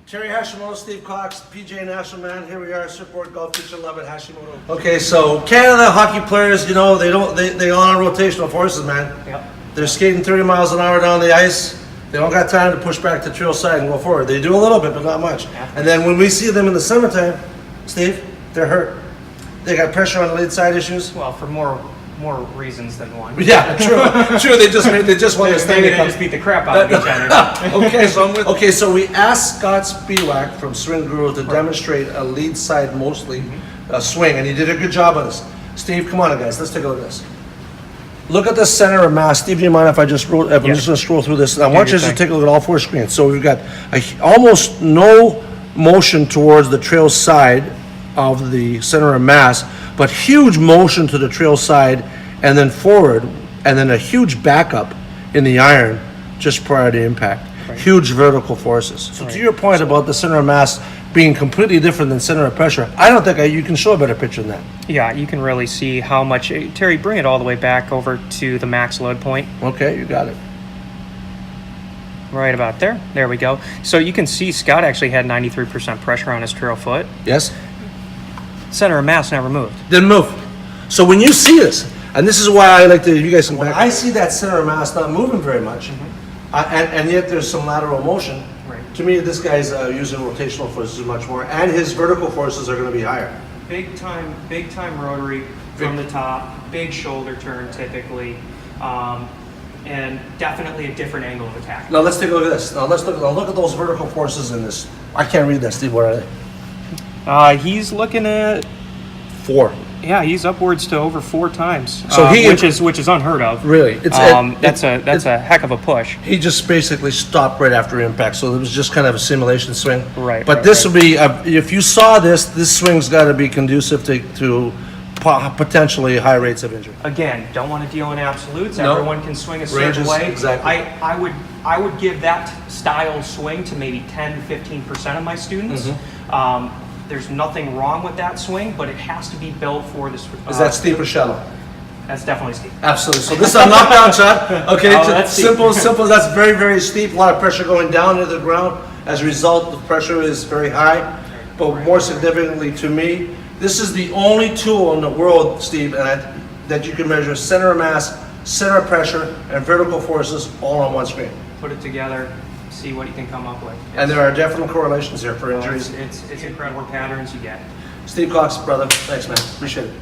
Terry Hashimoto, Steve Cox, PJ National Man. Here we are, Surfboard Golf Teacher Love at Hashimoto. Okay, so Canada hockey players, you know, they on rotational forces, man. Yep. They're skating 30 miles an hour down the ice. They don't got time to push back to trail side and go forward. They do a little bit, but not much. Yeah. And then when we see them in the summertime, Steve, they're hurt. They got pressure on the lead side issues. Well, for more reasons than one. Yeah, true. True. They just want to Maybe they just beat the crap out of each other. Okay, so we asked Scott Spiewak from Swinguru to demonstrate a lead side mostly swing, and he did a good job on this. Steve, come on, guys, let's take a look at this. Look at the center of mass. Steve, do you mind if I just I'm just going to scroll through this? And I want you to take a look at all four screens. So we've got almost no motion towards the trail side of the center of mass, but huge motion to the trail side and then forward, and then a huge backup in the iron just prior to impact. Right. Huge vertical forces. So to your point about the center of mass being completely different than center of pressure, I don't think you can show a better picture than that. Yeah, you can really see how much. Terry, bring it all the way back over to the max load point. Okay, you got it. Right about there. There we go. So you can see Scott actually had 93% pressure on his trail foot. Yes. Center of mass never moved. Didn't move. So when you see this, and this is why I like to, you guys come back. I see that center of mass not moving very much, and yet there's some lateral motion. Right. To me, this guy's using rotational forces much more, and his vertical forces are going to be higher. Big time rotary from the top, big shoulder turn typically, and definitely a different angle of attack. Now let's take a look at this. Now let's look at those vertical forces in this. I can't read that, Steve. What are they? He's looking at 4. Yeah, he's upwards to over 4 times. So which is unheard of. Really, that's a heck of a push. He just basically stopped right after impact, so it was just kind of a simulation swing. Right. But this will be if you saw this swing's got to be conducive to potentially high rates of injury. Again, don't want to deal in absolutes. No. Everyone can swing a certain Ranges, way. exactly. I would give that style swing to maybe 10-15% of my students. There's nothing wrong with that swing, but it has to be built for this. Is that steep or shallow? That's definitely steep. Absolutely. So this is a knockdown shot. Okay, that's simple. That's very, very steep. A lot of pressure going down into the ground. As a result, the pressure is very high. But more significantly to me, this is the only tool in the world, Steve, that you can measure center of mass, center of pressure, and vertical forces all on one screen. Put it together, see what you can come up with. And there are definite correlations here for injuries. It's incredible patterns you get. Steve Cox, brother. Thanks, man. Appreciate it.